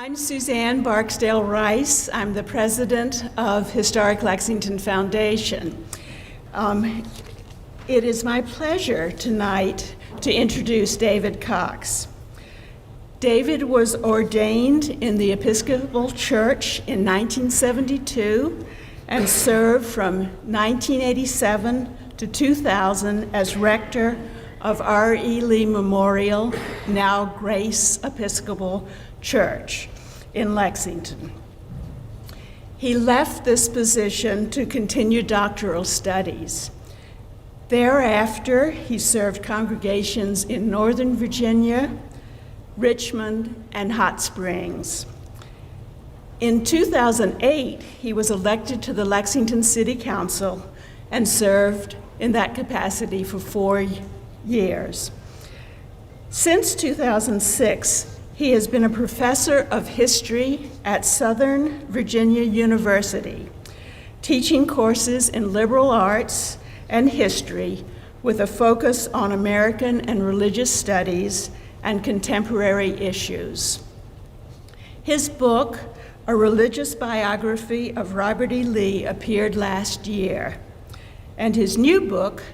I'm Suzanne Barksdale Rice. I'm the president of Historic Lexington Foundation. It is my pleasure tonight to introduce David Cox. David was ordained in the Episcopal Church in 1972 and served from 1987 to 2000 as rector of R.E. Lee Memorial, now Grace Episcopal Church in Lexington. He left this position to continue doctoral studies. Thereafter, he served congregations in Northern Virginia, Richmond, and Hot Springs. In 2008, he was elected to the Lexington City Council and served in that capacity for 4 years. Since 2006, he has been a professor of history at Southern Virginia University, teaching courses in liberal arts and history with a focus on American and religious studies and contemporary issues. His book, A Religious Biography of Robert E. Lee, appeared last year, and his new book,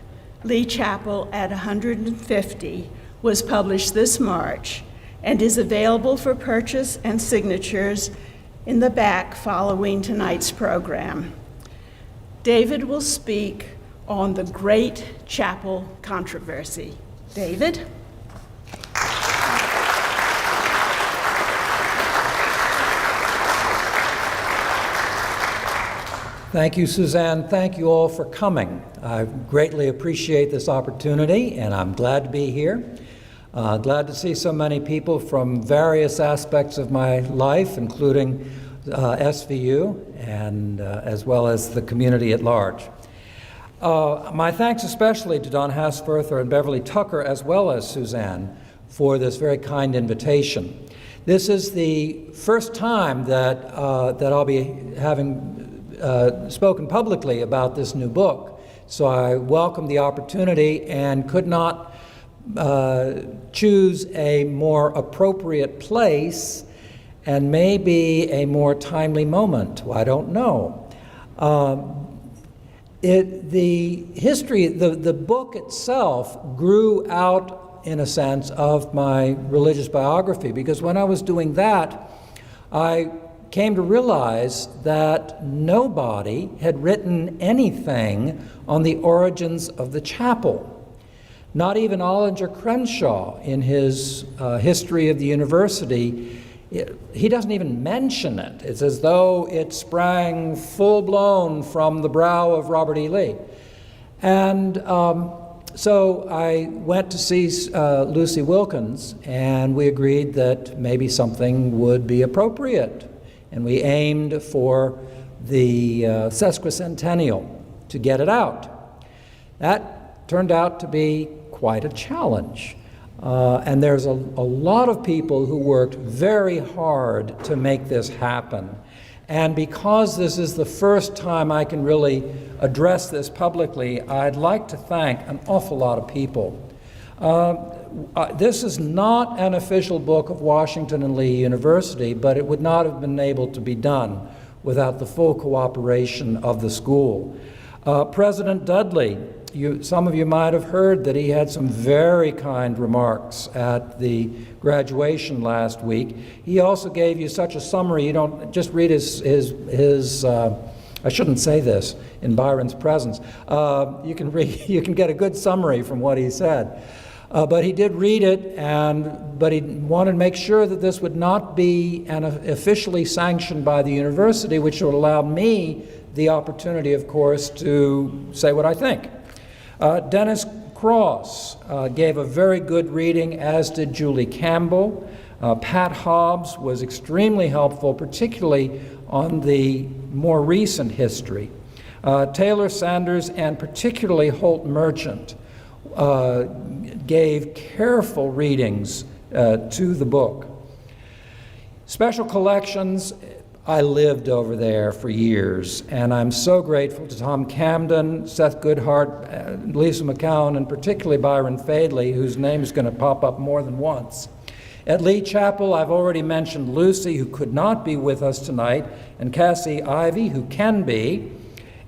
Lee Chapel at 150, was published this March and is available for purchase and signatures in the back following tonight's program. David will speak on the Great Chapel Controversy. David? Thank you, Suzanne. Thank you all for coming. I greatly appreciate this opportunity, and I'm glad to be here. Glad to see so many people from various aspects of my life, including SVU, and as well as the community at large. My thanks especially to Don Hasfurther and Beverly Tucker, as well as Suzanne, for this very kind invitation. This is the first time that I'll be having spoken publicly about this new book, so I welcome the opportunity and could not choose a more appropriate place and maybe a more timely moment. Well, I don't know. The book itself grew out, in a sense, of my religious biography, because when I was doing that, I came to realize that nobody had written anything on the origins of the chapel. Not even Ollinger Crenshaw, in his history of the university, he doesn't even mention it. It's as though it sprang full-blown from the brow of Robert E. Lee. And so I went to see Lucy Wilkins, and we agreed that maybe something would be appropriate. And we aimed for the sesquicentennial to get it out. That turned out to be quite a challenge. And there's a lot of people who worked very hard to make this happen. And because this is the first time I can really address this publicly, I'd like to thank an awful lot of people. This is not an official book of Washington and Lee University, but it would not have been able to be done without the full cooperation of the school. President Dudley, some of you might have heard that he had some very kind remarks at the graduation last week. He also gave you such a summary. You don't just read his I shouldn't say this in Byron's presence. You can get a good summary from what he said. But he did read it, but he wanted to make sure that this would not be officially sanctioned by the university, which would allow me the opportunity, of course, to say what I think. Dennis Cross gave a very good reading, as did Julie Campbell. Pat Hobbs was extremely helpful, particularly on the more recent history. Taylor Sanders and particularly Holt Merchant gave careful readings to the book. Special collections, I lived over there for years, and I'm so grateful to Tom Camden, Seth Goodhart, Lisa McCowan, and particularly Byron Fadley, whose name is going to pop up more than once. At Lee Chapel, I've already mentioned Lucy, who could not be with us tonight, and Cassie Ivy, who can be,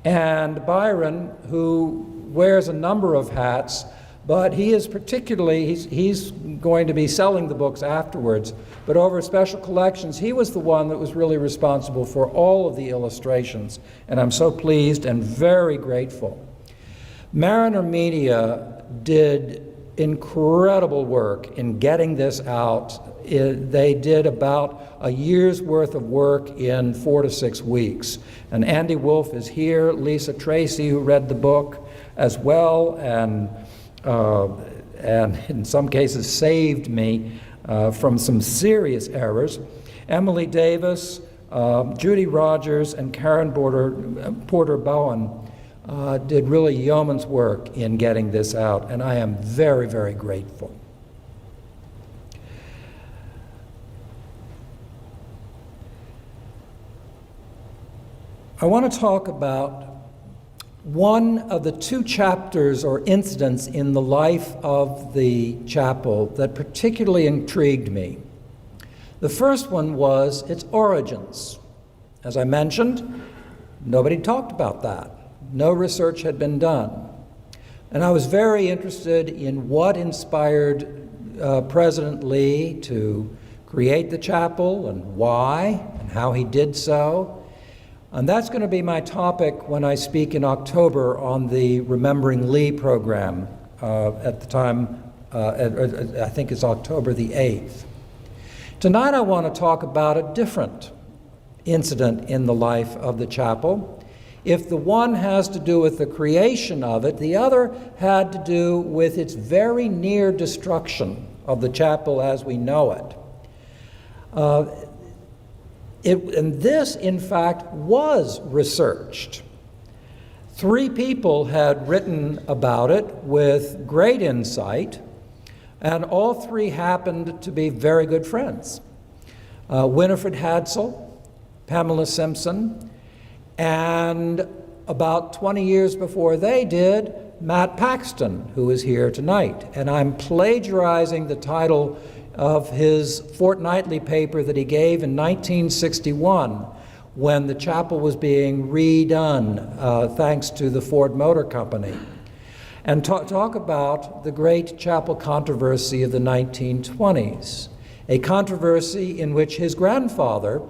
and Byron, who wears a number of hats, but he is particularly, he's going to be selling the books afterwards, but over Special Collections, he was the one that was really responsible for all of the illustrations, and I'm so pleased and very grateful. Mariner Media did incredible work in getting this out. They did about a year's worth of work in 4 to 6 weeks. And Andy Wolf is here, Lisa Tracy, who read the book as well, and in some cases saved me from some serious errors. Emily Davis, Judy Rogers, and Karen Porter Bowen did really yeoman's work in getting this out, and I am very, very grateful. I want to talk about one of the 2 chapters or incidents in the life of the chapel that particularly intrigued me. The first one was its origins. As I mentioned, nobody talked about that. No research had been done. And I was very interested in what inspired President Lee to create the chapel and why and how he did so. And that's going to be my topic when I speak in October on the Remembering Lee program at the time, I think it's October the 8th. Tonight I want to talk about a different incident in the life of the chapel. If the one has to do with the creation of it, the other had to do with its very near destruction of the chapel as we know it. And this, in fact, was researched. 3 people had written about it with great insight, and all 3 happened to be very good friends. Winifred Hadsell, Pamela Simpson, and about 20 years before they did, Matt Paxton, who is here tonight. And I'm plagiarizing the title of his fortnightly paper that he gave in 1961 when the chapel was being redone thanks to the Ford Motor Company, and talk about the great chapel controversy of the 1920s, a controversy in which his grandfather,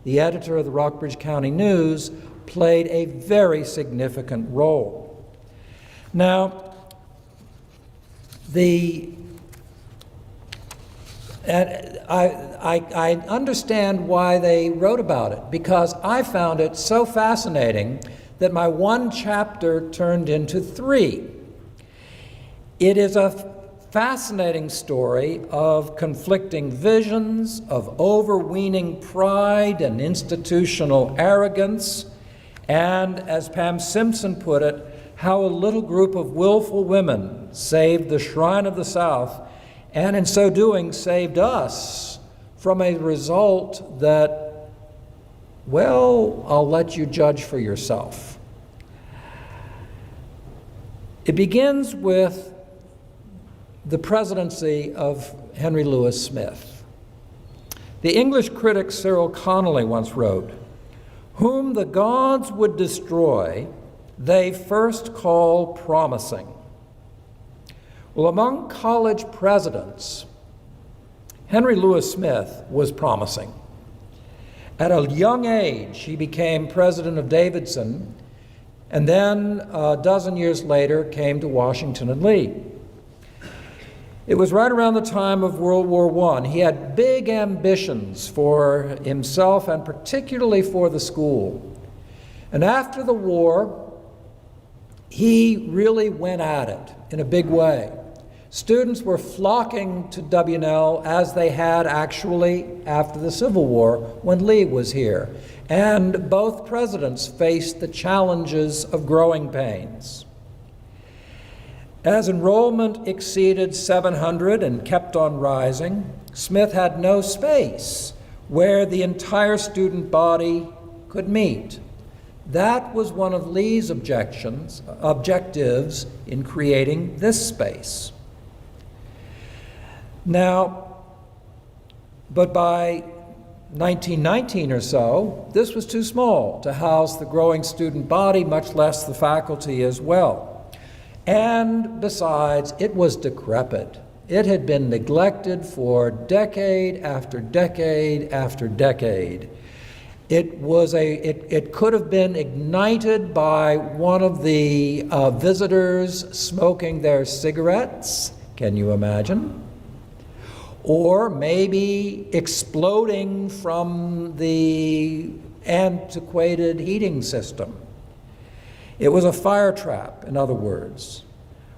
the editor of the Rockbridge County News, played a very significant role. Now, I understand why they wrote about it, because I found it so fascinating that my 1 chapter turned into 3. It is a fascinating story of conflicting visions, of overweening pride and institutional arrogance, and, as Pam Simpson put it, how a little group of willful women saved the Shrine of the South, and in so doing saved us from a result that, well, I'll let you judge for yourself. It begins with the presidency of Henry Louis Smith. The English critic Cyril Connolly once wrote, "Whom the gods would destroy, they first call promising." Well, among college presidents, Henry Louis Smith was promising. At a young age, he became president of Davidson, and then a dozen years later came to Washington and Lee. It was right around the time of World War I. He had big ambitions for himself and particularly for the school. And after the war, he really went at it in a big way. Students were flocking to W&L as they had actually after the Civil War when Lee was here. And both presidents faced the challenges of growing pains. As enrollment exceeded 700 and kept on rising, Smith had no space where the entire student body could meet. That was one of Lee's objectives in creating this space. Now, But by 1919 or so, this was too small to house the growing student body, much less the faculty as well. And besides, it was decrepit. It had been neglected for decade after decade after decade. It could have been ignited by one of the visitors smoking their cigarettes. Can you imagine? Or maybe exploding from the antiquated heating system. It was a fire trap, in other words.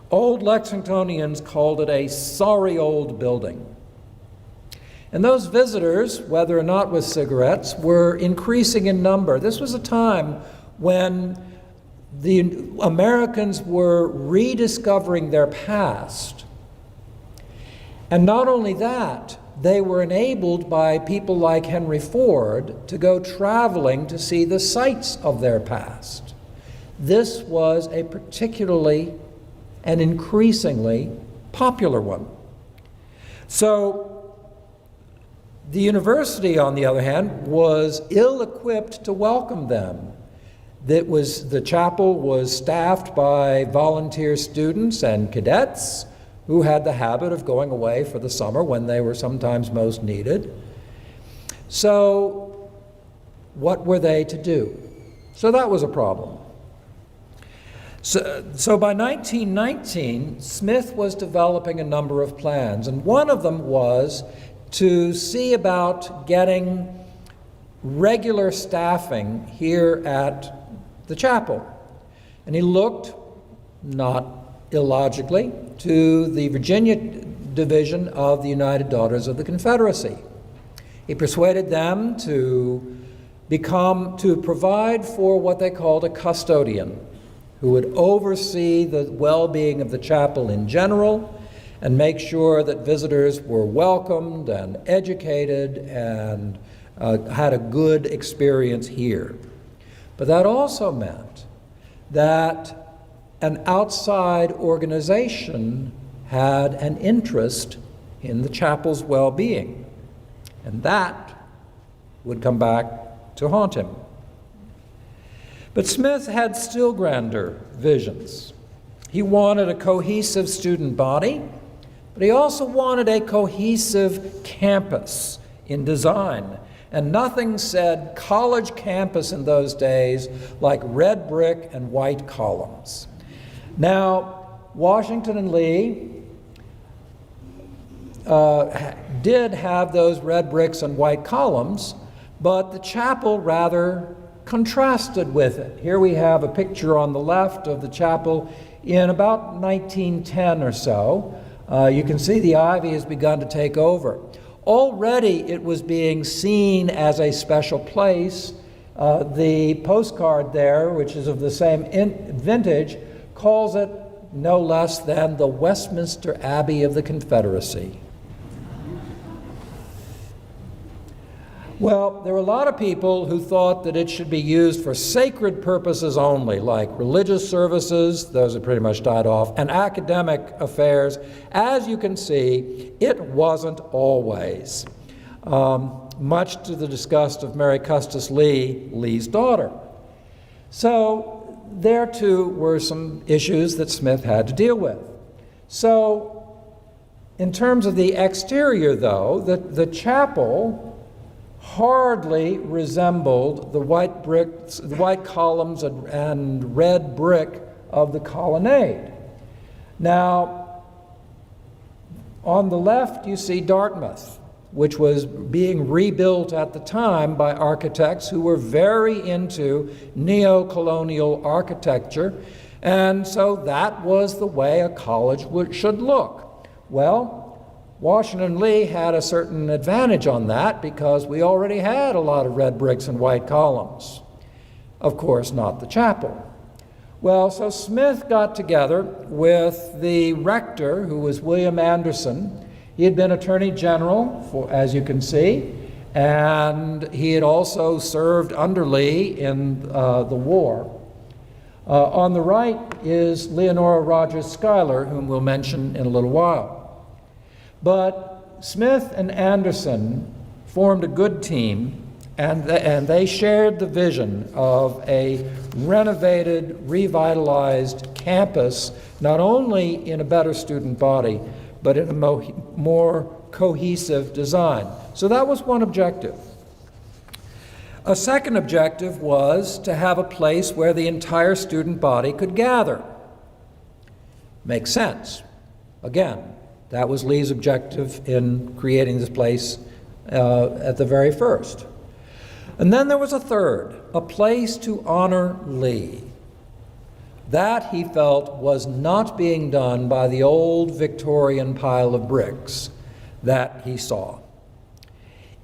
Old Lexingtonians called it a sorry old building. And those visitors, whether or not with cigarettes, were increasing in number. This was a time when the Americans were rediscovering their past. And not only that, they were enabled by people like Henry Ford to go traveling to see the sights of their past. This was a particularly and increasingly popular one. So the university, on the other hand, was ill-equipped to welcome them. The chapel was staffed by volunteer students and cadets who had the habit of going away for the summer when they were sometimes most needed. So what were they to do? So that was a problem. So by 1919, Smith was developing a number of plans, and one of them was to see about getting regular staffing here at the chapel. And he looked, not illogically, to the Virginia division of the United Daughters of the Confederacy. He persuaded them to provide for what they called a custodian, who would oversee the well-being of the chapel in general and make sure that visitors were welcomed and educated and had a good experience here. But that also meant that an outside organization had an interest in the chapel's well-being, and that would come back to haunt him. But Smith had still grander visions. He wanted a cohesive student body, but he also wanted a cohesive campus in design. And nothing said college campus in those days like red brick and white columns. Now, Washington and Lee did have those red bricks and white columns, but the chapel rather contrasted with it. Here we have a picture on the left of the chapel in about 1910 or so. You can see the ivy has begun to take over. Already it was being seen as a special place. The postcard there, which is of the same vintage, calls it no less than the Westminster Abbey of the Confederacy. Well, there were a lot of people who thought that it should be used for sacred purposes only, like religious services, those have pretty much died off, and academic affairs. As you can see, it wasn't always, much to the disgust of Mary Custis Lee, Lee's daughter. So there too were some issues that Smith had to deal with. So in terms of the exterior, though, the chapel hardly resembled the white columns and red brick of the colonnade. Now, on the left you see Dartmouth, which was being rebuilt at the time by architects who were very into neo-colonial architecture, and so that was the way a college should look. Well, Washington and Lee had a certain advantage on that because we already had a lot of red bricks and white columns. Of course, not the chapel. Well, so Smith got together with the rector, who was William Anderson. He had been Attorney General, as you can see, and he had also served under Lee in the war. On the right is Leonora Rogers Schuyler, whom we'll mention in a little while. But Smith and Anderson formed a good team, and they shared the vision of a renovated, revitalized campus, not only in a better student body, but in a more cohesive design. So that was one objective. A second objective was to have a place where the entire student body could gather. Makes sense. Again, that was Lee's objective in creating this place at the very first. And then there was a third, a place to honor Lee. That, he felt, was not being done by the old Victorian pile of bricks that he saw.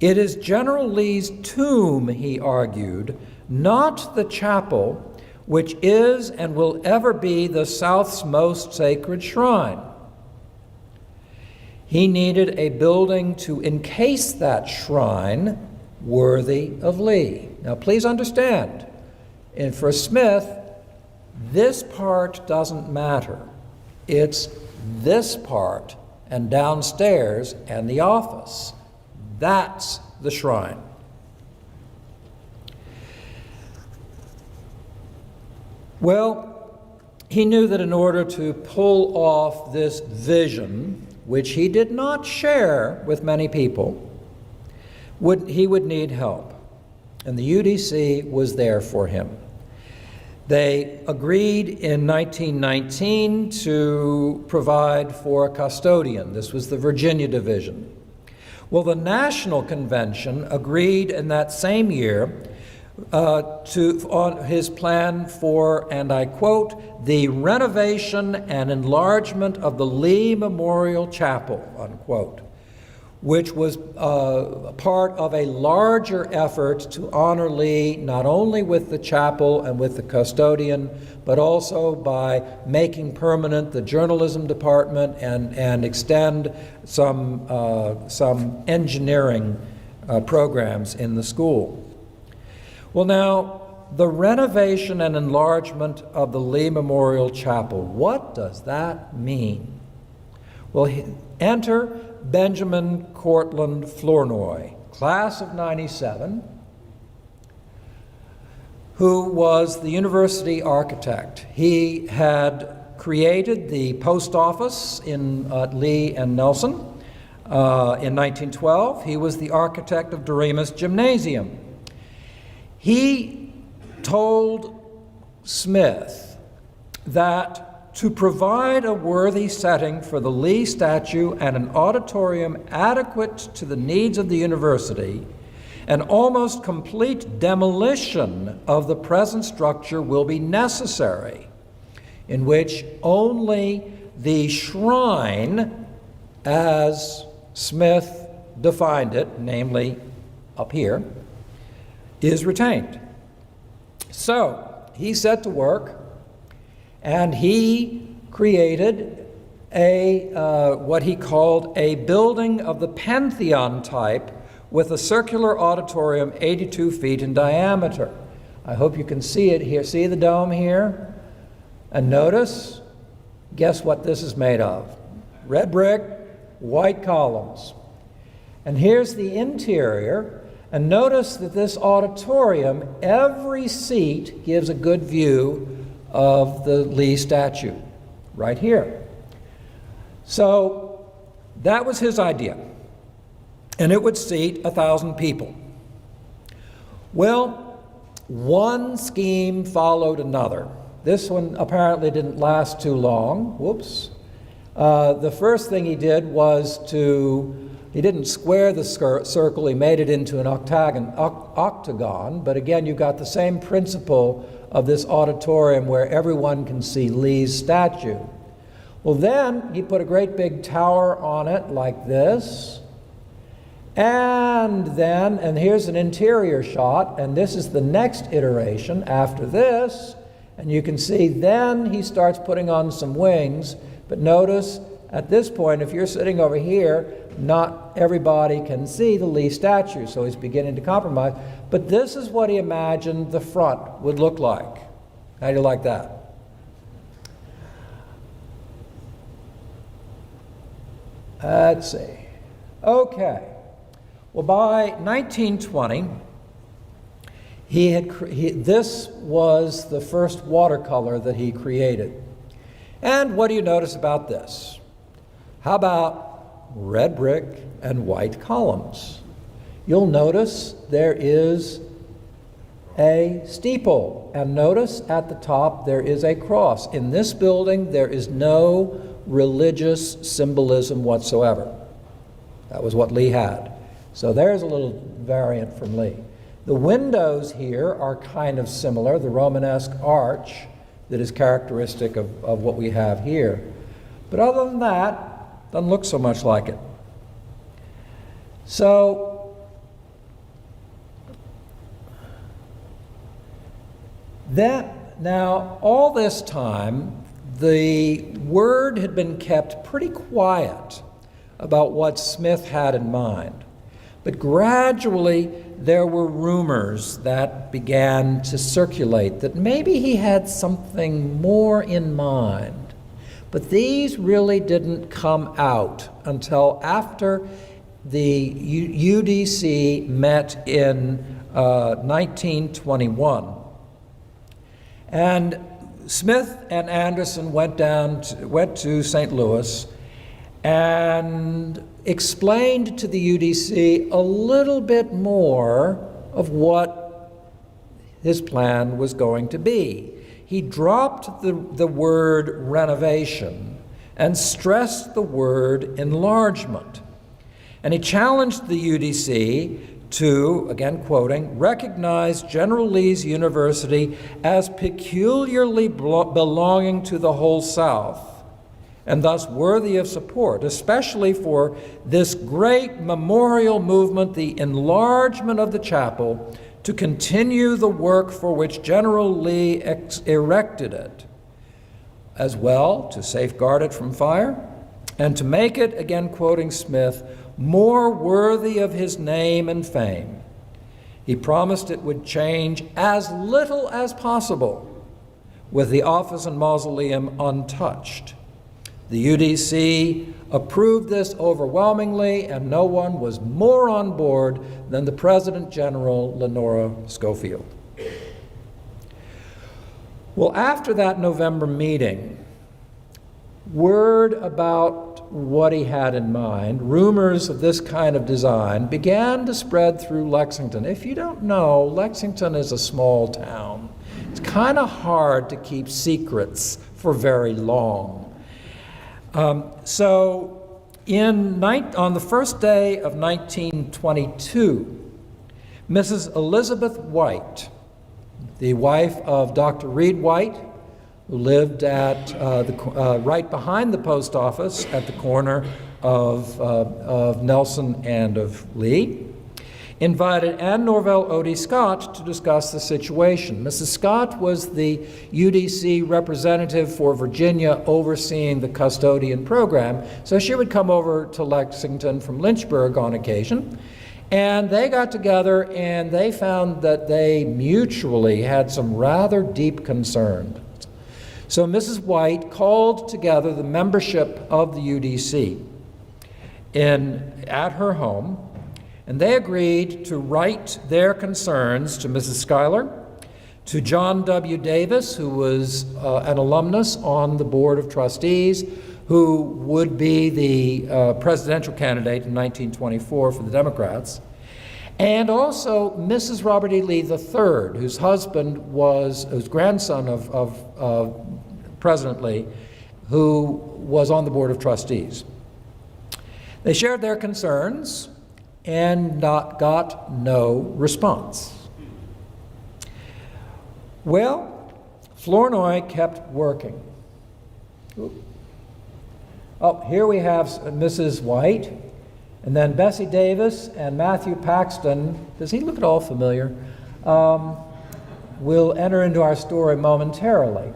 It is General Lee's tomb, he argued, not the chapel, which is and will ever be the South's most sacred shrine. He needed a building to encase that shrine worthy of Lee. Now, please understand, and for Smith, this part doesn't matter. It's this part and downstairs and the office. That's the shrine. Well, he knew that in order to pull off this vision, which he did not share with many people, he would need help. And the UDC was there for him. They agreed in 1919 to provide for a custodian. This was the Virginia Division. Well, the National Convention agreed in that same year on his plan for, and I quote, the renovation and enlargement of the Lee Memorial Chapel, unquote, which was part of a larger effort to honor Lee not only with the chapel and with the custodian, but also by making permanent the journalism department and extend some engineering programs in the school. Well, now, the renovation and enlargement of the Lee Memorial Chapel, what does that mean? Well, enter Benjamin Cortlandt Flournoy, class of '97, who was the university architect. He had created the post office in Lee and Nelson in 1912. He was the architect of Doremus Gymnasium. He told Smith that to provide a worthy setting for the Lee statue and an auditorium adequate to the needs of the university, an almost complete demolition of the present structure will be necessary, in which only the shrine, as Smith defined it, namely up here, is retained. So he set to work and he created what he called a building of the Pantheon type with a circular auditorium 82 feet in diameter. I hope you can see it here. See the dome here? And notice, guess what this is made of? Red brick, white columns. And here's the interior. And notice that this auditorium, every seat gives a good view of the Lee statue, right here. So that was his idea. And it would seat 1,000 people. Well, one scheme followed another. This one apparently didn't last too long. Whoops. The first thing he did was he didn't square the circle, he made it into an octagon, but again, you've got the same principle of this auditorium where everyone can see Lee's statue. Well, then he put a great big tower on it like this, and here's an interior shot, and this is the next iteration after this, and you can see then he starts putting on some wings, but notice at this point, if you're sitting over here, not everybody can see the Lee statue, so he's beginning to compromise. But this is what he imagined the front would look like. How do you like that? Let's see. Okay. Well, by 1920, this was the first watercolor that he created. And what do you notice about this? How about red brick and white columns? You'll notice there is a steeple, and notice at the top there is a cross. In this building, there is no religious symbolism whatsoever. That was what Lee had. So there's a little variant from Lee. The windows here are kind of similar, the Romanesque arch that is characteristic of what we have here. But other than that, doesn't look so much like it. So now all this time, the word had been kept pretty quiet about what Smith had in mind. But gradually, there were rumors that began to circulate that maybe he had something more in mind. But these really didn't come out until after the UDC met in 1921. And Smith and Anderson went to St. Louis and explained to the UDC a little bit more of what his plan was going to be. He dropped the word renovation and stressed the word enlargement. And he challenged the UDC to, again quoting, recognize General Lee's University as peculiarly belonging to the whole South, and thus worthy of support, especially for this great memorial movement, the enlargement of the chapel, to continue the work for which General Lee erected it, as well to safeguard it from fire, and to make it, again quoting Smith, more worthy of his name and fame. He promised it would change as little as possible, with the office and mausoleum untouched. The UDC approved this overwhelmingly, and no one was more on board than the President General Lenora Schofield. Well, after that November meeting, word about what he had in mind, rumors of this kind of design, began to spread through Lexington. If you don't know, Lexington is a small town. It's kind of hard to keep secrets for very long. So on the first day of 1922, Mrs. Elizabeth White, the wife of Dr. Reed White, who lived at right behind the post office at the corner of Nelson and of Lee, invited Anne Norvell Odie Scott to discuss the situation. Mrs. Scott was the UDC representative for Virginia overseeing the custodian program, so she would come over to Lexington from Lynchburg on occasion. And they got together and they found that they mutually had some rather deep concerns. So Mrs. White called together the membership of the UDC at her home, and they agreed to write their concerns to Mrs. Schuyler, to John W. Davis, who was an alumnus on the Board of Trustees, who would be the presidential candidate in 1924 for the Democrats, and also Mrs. Robert E. Lee III, whose grandson of President Lee, who was on the Board of Trustees. They shared their concerns and got no response. Well, Flournoy kept working. Oh, here we have Mrs. White, and then Bessie Davis and Matthew Paxton. Does he look at all familiar? Will enter into our story momentarily.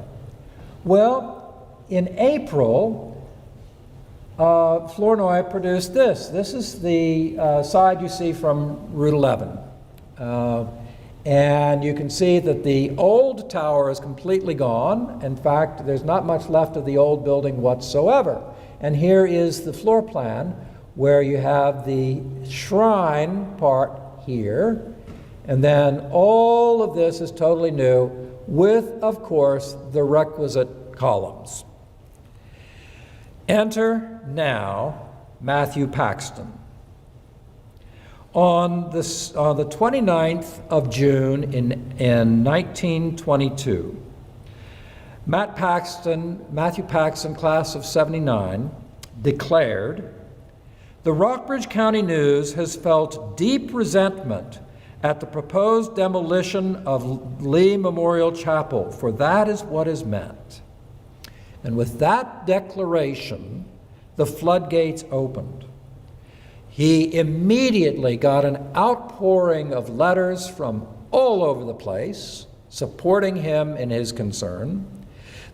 Well, in April, Flournoy produced this. This is the side you see from Route 11. And you can see that the old tower is completely gone. In fact, there's not much left of the old building whatsoever. And here is the floor plan where you have the shrine part here, and then all of this is totally new with, of course, the requisite columns. Enter now Matthew Paxton. On the 29th of June in 1922, Matthew Paxton, class of 79, declared, "The Rockbridge County News has felt deep resentment at the proposed demolition of Lee Memorial Chapel, for that is what is meant." And with that declaration, the floodgates opened. He immediately got an outpouring of letters from all over the place supporting him in his concern.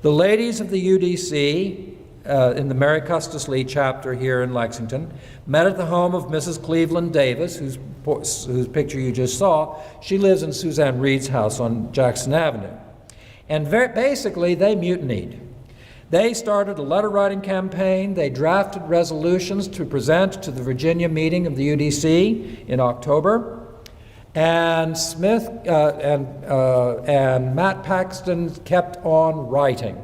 The ladies of the UDC in the Mary Custis Lee chapter here in Lexington met at the home of Mrs. Cleveland Davis, whose picture you just saw. She lives in Suzanne Reed's house on Jackson Avenue. And basically, they mutinied. They started a letter-writing campaign. They drafted resolutions to present to the Virginia meeting of the UDC in October. And Smith and Matt Paxton kept on writing.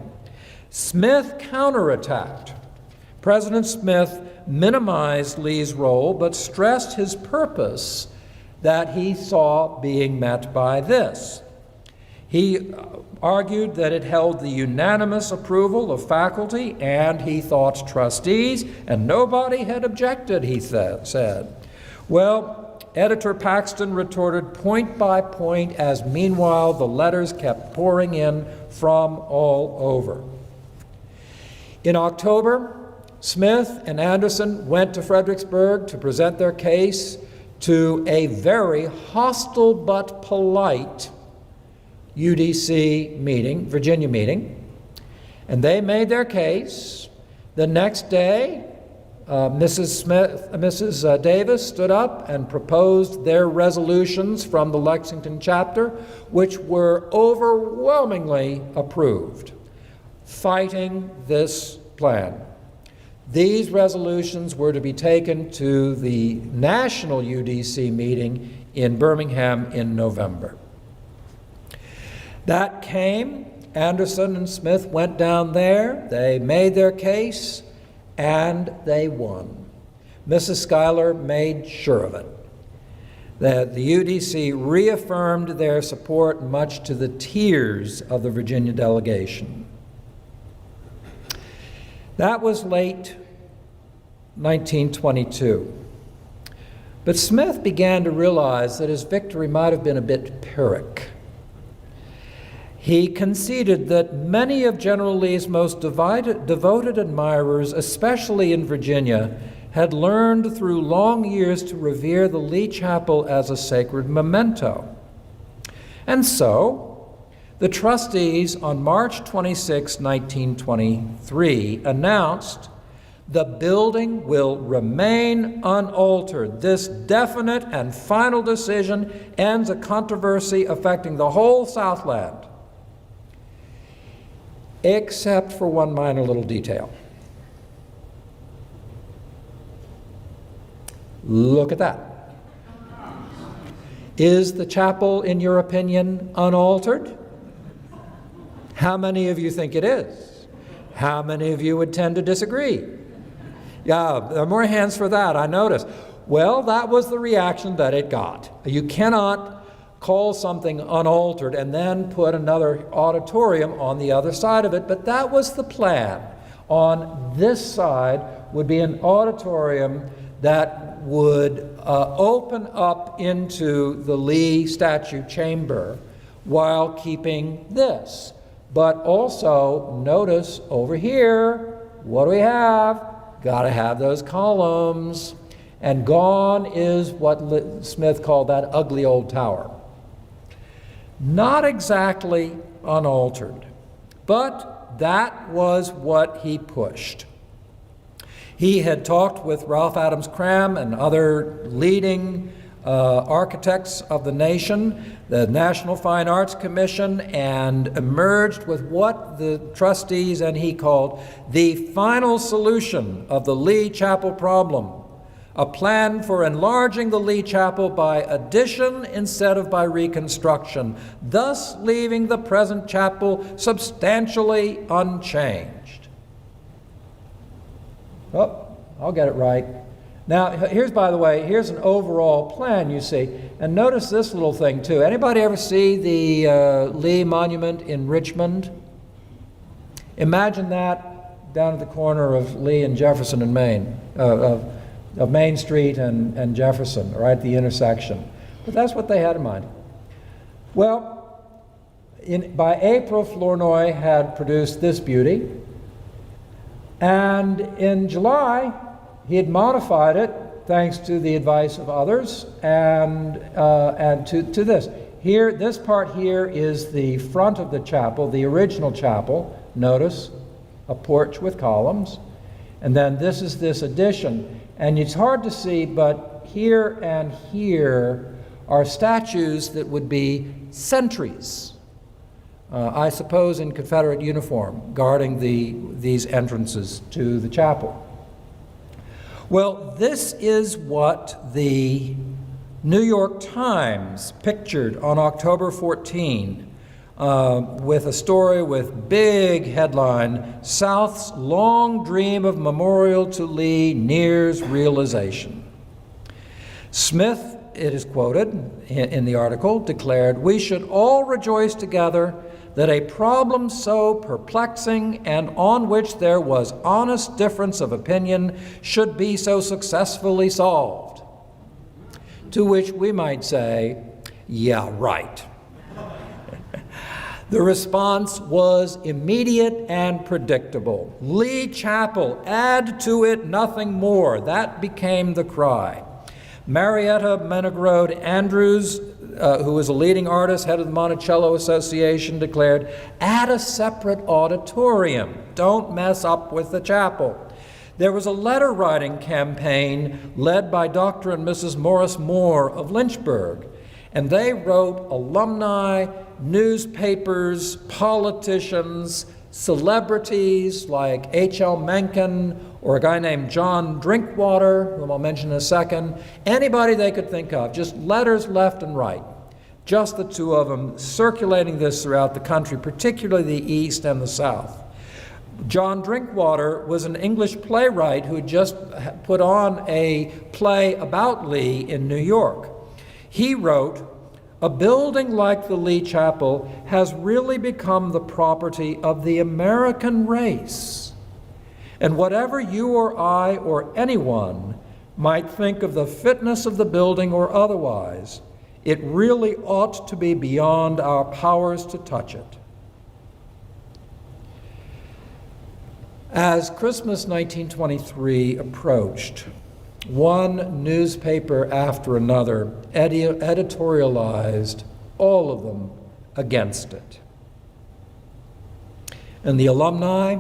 Smith counterattacked. President Smith minimized Lee's role, but stressed his purpose that he saw being met by this. He argued that it held the unanimous approval of faculty and, he thought, trustees, and nobody had objected, he said. Well, Editor Paxton retorted point by point as meanwhile the letters kept pouring in from all over. In October, Smith and Anderson went to Fredericksburg to present their case to a very hostile but polite UDC meeting, Virginia meeting, and they made their case. The next day, Mrs. Davis stood up and proposed their resolutions from the Lexington chapter, which were overwhelmingly approved, fighting this plan. These resolutions were to be taken to the national UDC meeting in Birmingham in November. That came. Anderson and Smith went down there. They made their case, and they won. Mrs. Schuyler made sure of it. The UDC reaffirmed their support, much to the tears of the Virginia delegation. That was late 1922. But Smith began to realize that his victory might have been a bit Pyrrhic. He conceded that many of General Lee's most devoted admirers, especially in Virginia, had learned through long years to revere the Lee Chapel as a sacred memento. And so, the trustees on March 26, 1923, announced, "The building will remain unaltered. This definite and final decision ends a controversy affecting the whole Southland, except for one minor little detail." Look at that. Is the chapel, in your opinion, unaltered? How many of you think it is? How many of you would tend to disagree? Yeah, there are more hands for that, I noticed. Well, that was the reaction that it got. You cannot call something unaltered and then put another auditorium on the other side of it, but that was the plan. On this side would be an auditorium that would open up into the Lee statue chamber while keeping this. But also, notice over here, what do we have? Got to have those columns. And gone is what Smith called that ugly old tower. Not exactly unaltered, but that was what he pushed. He had talked with Ralph Adams Cram and other leading architects of the nation, the National Fine Arts Commission, and emerged with what the trustees and he called the final solution of the Lee Chapel problem, a plan for enlarging the Lee Chapel by addition instead of by reconstruction, thus leaving the present chapel substantially unchanged. Oh, I'll get it right. Now, here's, by the way, here's an overall plan, you see. And notice this little thing, too. Anybody ever see the Lee Monument in Richmond? Imagine that down at the corner of Lee and Jefferson and Main, of Main Street and Jefferson, right at the intersection. But that's what they had in mind. Well, by April, Flournoy had produced this beauty. And in July, he had modified it, thanks to the advice of others, and to this. Here, this part here is the front of the chapel, the original chapel. Notice, a porch with columns. And then this is this addition. And it's hard to see, but here and here are statues that would be sentries, I suppose in Confederate uniform, guarding these entrances to the chapel. Well, this is what the New York Times pictured on October 14 with a story with big headline, "South's long dream of memorial to Lee nears realization." Smith, it is quoted in the article, declared, "We should all rejoice together that a problem so perplexing and on which there was honest difference of opinion should be so successfully solved." To which we might say, yeah, right. The response was immediate and predictable. Lee Chapel, add to it nothing more. That became the cry. Marietta Menegrode Andrews, who was a leading artist, head of the Monticello Association, declared, add a separate auditorium. Don't mess up with the chapel. There was a letter-writing campaign led by Dr. and Mrs. Morris Moore of Lynchburg, and they wrote alumni, newspapers, politicians, celebrities like H.L. Mencken or a guy named John Drinkwater, whom I'll mention in a second, anybody they could think of, just letters left and right. Just the two of them circulating this throughout the country, particularly the East and the South. John Drinkwater was an English playwright who had just put on a play about Lee in New York. He wrote, "A building like the Lee Chapel has really become the property of the American race. And whatever you or I or anyone might think of the fitness of the building or otherwise, it really ought to be beyond our powers to touch it." As Christmas 1923 approached, one newspaper after another editorialized, all of them against it. And the alumni,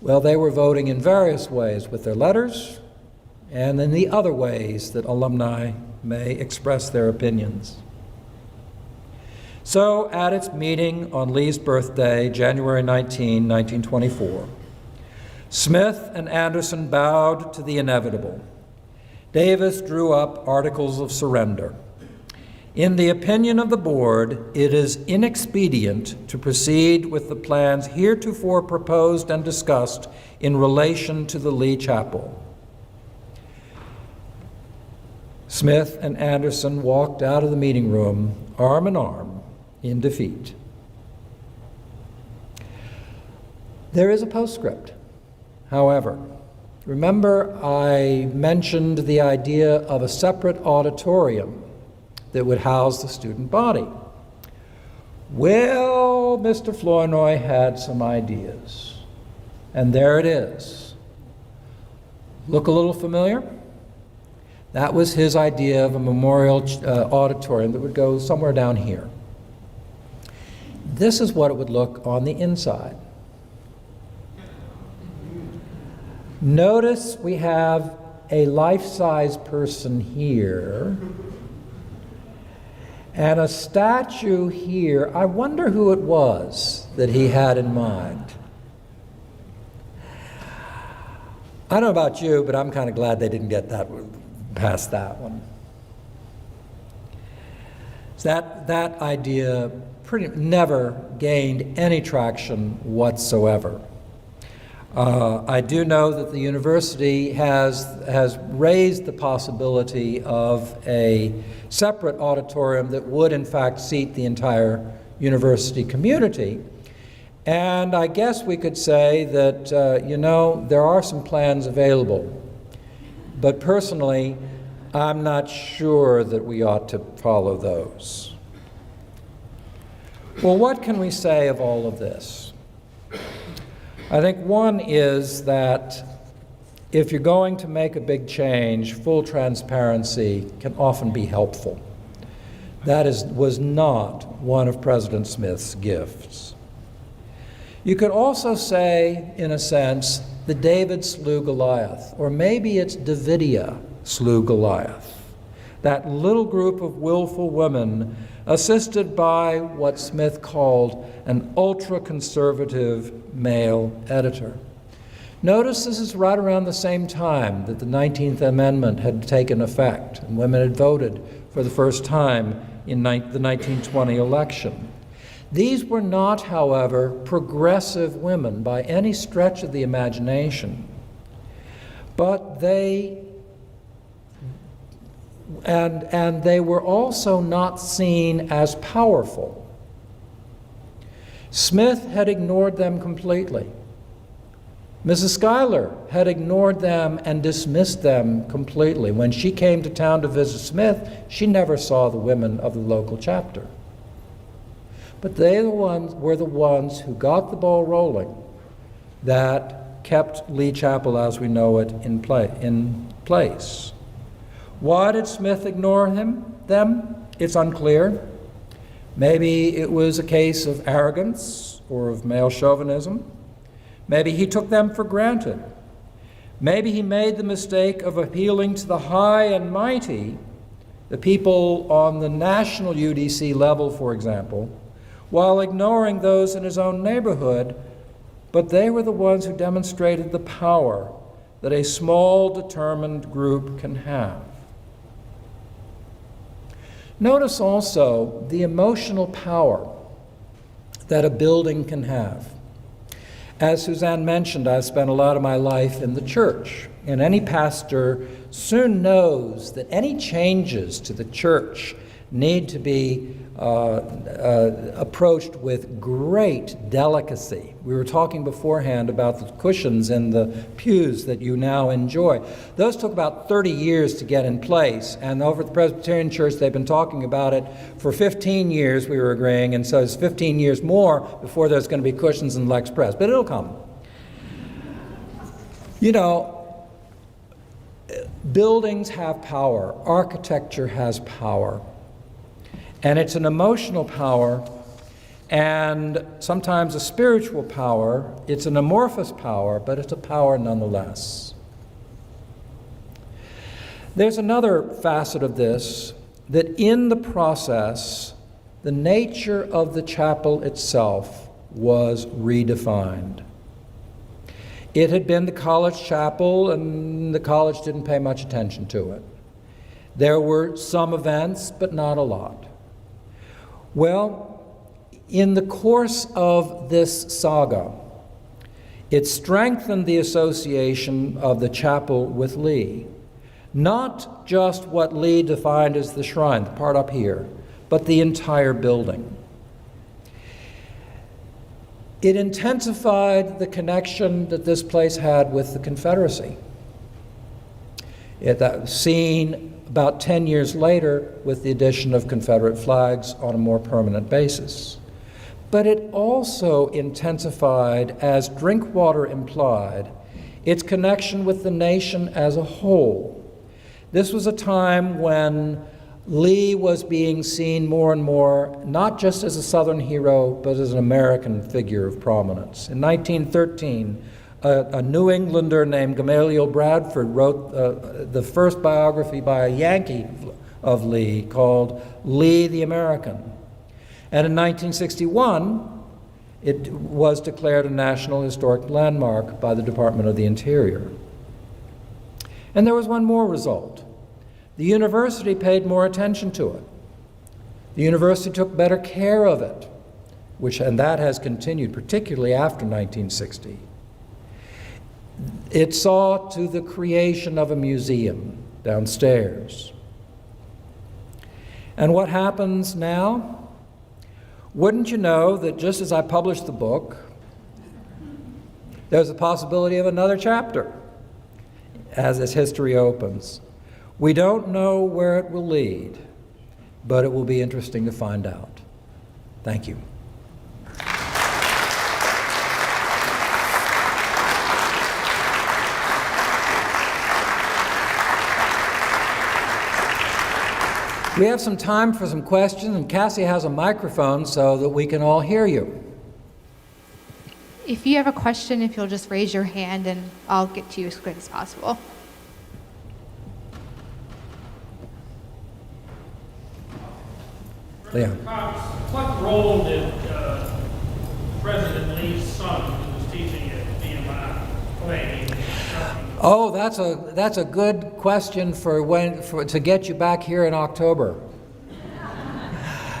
well, they were voting in various ways with their letters and in the other ways that alumni may express their opinions. So, at its meeting on Lee's birthday, January 19, 1924, Smith and Anderson bowed to the inevitable. Davis drew up articles of surrender. In the opinion of the board, it is inexpedient to proceed with the plans heretofore proposed and discussed in relation to the Lee Chapel. Smith and Anderson walked out of the meeting room, arm in arm, in defeat. There is a postscript, however. Remember, I mentioned the idea of a separate auditorium that would house the student body. Well, Mr. Flournoy had some ideas, and there it is. Look a little familiar? That was his idea of a memorial auditorium that would go somewhere down here. This is what it would look on the inside. Notice we have a life-size person here and a statue here. I wonder who it was that he had in mind. I don't know about you, but I'm kind of glad they didn't get past that one. So that idea never gained any traction whatsoever. I do know that the university has raised the possibility of a separate auditorium that would in fact seat the entire university community. And I guess we could say that, there are some plans available. But personally, I'm not sure that we ought to follow those. Well, what can we say of all of this? I think one is that if you're going to make a big change, full transparency can often be helpful. That was not one of President Smith's gifts. You could also say, in a sense, that David slew Goliath, or maybe it's Davidia slew Goliath, that little group of willful women assisted by what Smith called an ultra-conservative male editor. Notice this is right around the same time that the 19th Amendment had taken effect and women had voted for the first time in the 1920 election. These were not, however, progressive women by any stretch of the imagination, but they were also not seen as powerful. Smith had ignored them completely. Mrs. Schuyler had ignored them and dismissed them completely. When she came to town to visit Smith, she never saw the women of the local chapter. But they were the ones who got the ball rolling that kept Lee Chapel as we know it in place. Why did Smith ignore them? It's unclear. Maybe it was a case of arrogance or of male chauvinism. Maybe he took them for granted. Maybe he made the mistake of appealing to the high and mighty, the people on the national UDC level, for example, while ignoring those in his own neighborhood, but they were the ones who demonstrated the power that a small, determined group can have. Notice also the emotional power that a building can have. As Suzanne mentioned, I've spent a lot of my life in the church, and any pastor soon knows that any changes to the church need to be approached with great delicacy. We were talking beforehand about the cushions in the pews that you now enjoy. Those took about 30 years to get in place, and over at the Presbyterian Church, they've been talking about it for 15 years, we were agreeing, and so it's 15 years more before there's going to be cushions in Lex Pres, but it'll come. You know, buildings have power, architecture has power. And it's an emotional power and sometimes a spiritual power. It's an amorphous power, but it's a power nonetheless. There's another facet of this, that in the process, the nature of the chapel itself was redefined. It had been the college chapel, and the college didn't pay much attention to it. There were some events, but not a lot. Well, in the course of this saga, it strengthened the association of the chapel with Lee. Not just what Lee defined as the shrine, the part up here, but the entire building. It intensified the connection that this place had with the Confederacy. That was seen about 10 years later with the addition of Confederate flags on a more permanent basis. But it also intensified, as Drinkwater implied, its connection with the nation as a whole. This was a time when Lee was being seen more and more, not just as a Southern hero, but as an American figure of prominence. In 1913, a New Englander named Gamaliel Bradford wrote the first biography by a Yankee of Lee called Lee the American. And in 1961, it was declared a National Historic Landmark by the Department of the Interior. And there was one more result. The university paid more attention to it. The university took better care of it, and that has continued, particularly after 1960. It saw to the creation of a museum downstairs. And what happens now? Wouldn't you know that just as I published the book, there's a possibility of another chapter as this history opens. We don't know where it will lead, but it will be interesting to find out. Thank you. We have some time for some questions, and Cassie has a microphone so that we can all hear you. If you have a question, if you'll just raise your hand and I'll get to you as quick as possible. Leon. Cox, what role did President Lee's son, who was teaching at VMI, play in Oh, that's a good question to get you back here in October.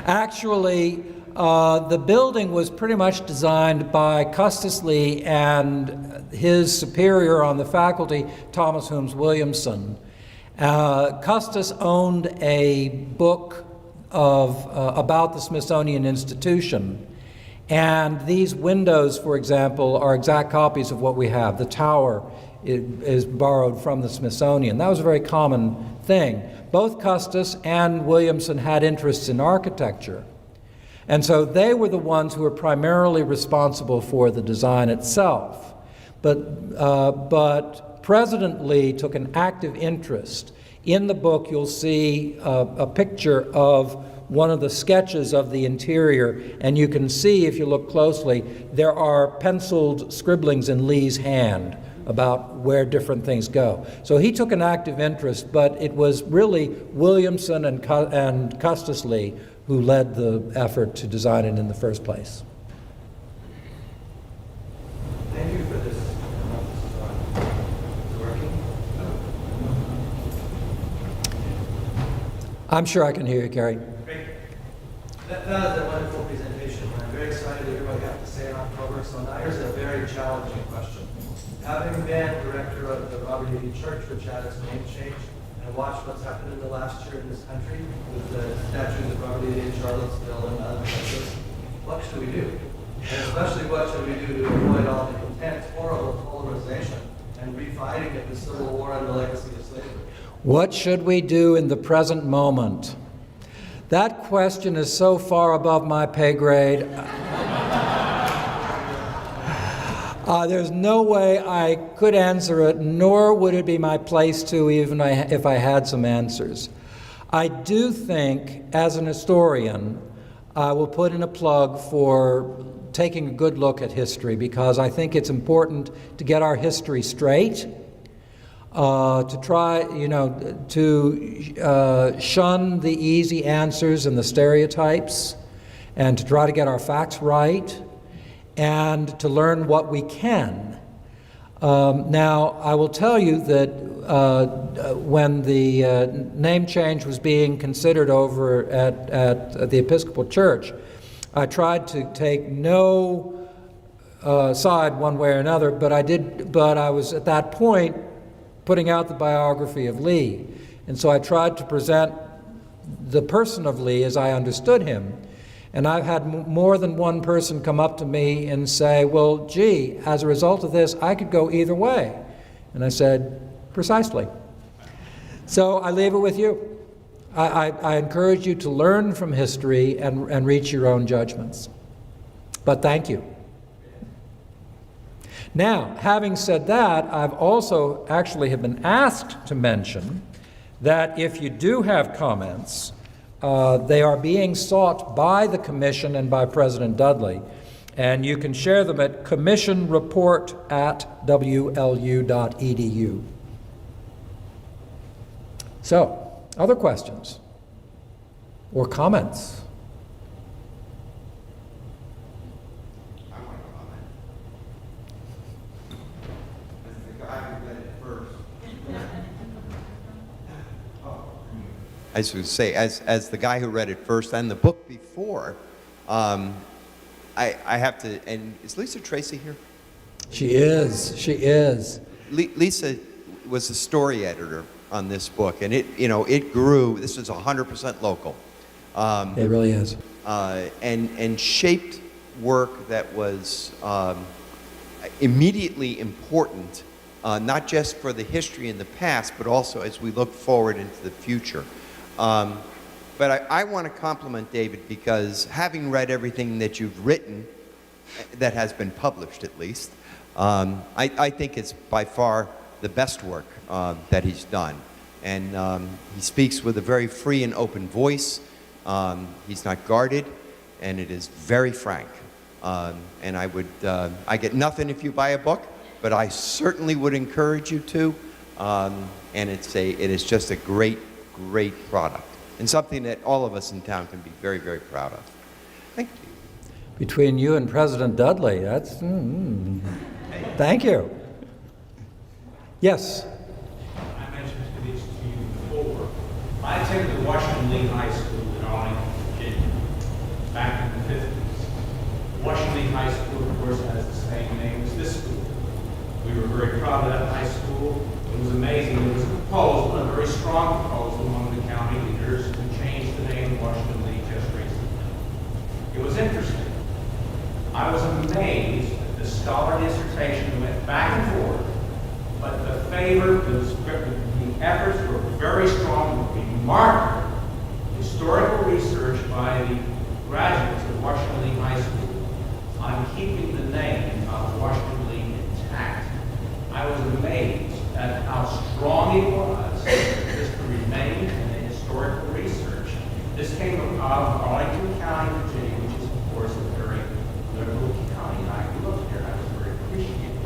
Actually, the building was pretty much designed by Custis Lee and his superior on the faculty, Thomas Holmes Williamson. Custis owned a book about the Smithsonian Institution. And these windows, for example, are exact copies of what we have. The tower is borrowed from the Smithsonian. That was a very common thing. Both Custis and Williamson had interests in architecture. And so they were the ones who were primarily responsible for the design itself. But President Lee took an active interest. In the book, you'll see a picture of one of the sketches of the interior, and you can see, if you look closely, there are penciled scribblings in Lee's hand about where different things go. So he took an active interest, but it was really Williamson and Custis Lee who led the effort to design it in the first place. Thank you for this. Is it working? I'm sure I can hear you, Carrie. Great. That was a wonderful presentation. I'm very excited to hear what you have to say in October. So now here's a very challenging question. Having been director of the Robert E. Lee Church, which had its name changed, and watched what's happened in the last year in this country with the statues of Robert E. Lee in Charlottesville and other places, what should we do? And especially what should we do to avoid all the intense, horrible polarization and refighting of the Civil War and the legacy of slavery? What should we do in the present moment? That question is so far above my pay grade. There's no way I could answer it, nor would it be my place to, even if I had some answers. I do think, as an historian, I will put in a plug for taking a good look at history, because I think it's important to get our history straight, to try, to shun the easy answers and the stereotypes, and to try to get our facts right, and to learn what we can. Now, I will tell you that when the name change was being considered over at the Episcopal Church, I tried to take no side one way or another, but I was at that point putting out the biography of Lee. And so I tried to present the person of Lee as I understood him. And I've had more than one person come up to me and say, well, gee, as a result of this, I could go either way. And I said, precisely. So I leave it with you. I encourage you to learn from history and reach your own judgments. But thank you. Now, having said that, I've also actually have been asked to mention that if you do have comments, they are being sought by the Commission and by President Dudley, and you can share them at commissionreport@wlu.edu. So, other questions or comments? I want to comment. As the guy who read it first, I should say, as the guy who read it first and the book before, I have to, and is Lisa Tracy here? She is. She is. Lisa was the story editor on this book, and it grew. This is 100% local. It really is. And shaped work that was immediately important, not just for the history in the past, but also as we look forward into the future. But I want to compliment David, because having read everything that you've written, that has been published at least, I think it's by far the best work that he's done. And he speaks with a very free and open voice. He's not guarded, and it is very frank. And I get nothing if you buy a book, but I certainly would encourage you to. And it is just a great, great product, and something that all of us in town can be very, very proud of. Thank you. Between you and President Dudley, that's... Thank you. Yes. I mentioned these to you before. I attended the Washington Lee High School in Arlington, Virginia, back in the 50s. Washington Lee High School, of course, has the same name as this school. We were very proud of that high school. It was amazing. There was a proposal, a very strong proposal among the county leaders, to change the name of Washington Lee just recently. It was interesting. I was amazed that the scholar dissertation went back and forth, but the efforts were very strong, remarkable historical research by the graduates of Washington Lee High School on keeping the name of Washington Lee intact. I was amazed at how strong it was just to remain in the historical research. This came out of Arlington County, Virginia, which is, of course, a very liberal county. And I grew up here. I was very appreciative.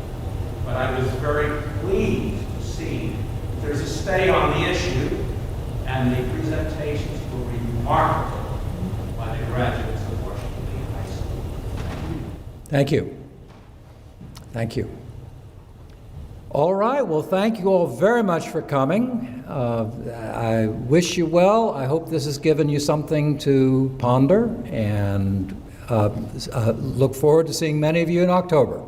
But I was very pleased to see there's a stay on the issue, and the presentations were remarkable by the graduates of Washington Lee High School. Thank you. Thank you. All right. Well, thank you all very much for coming. I wish you well. I hope this has given you something to ponder, and look forward to seeing many of you in October.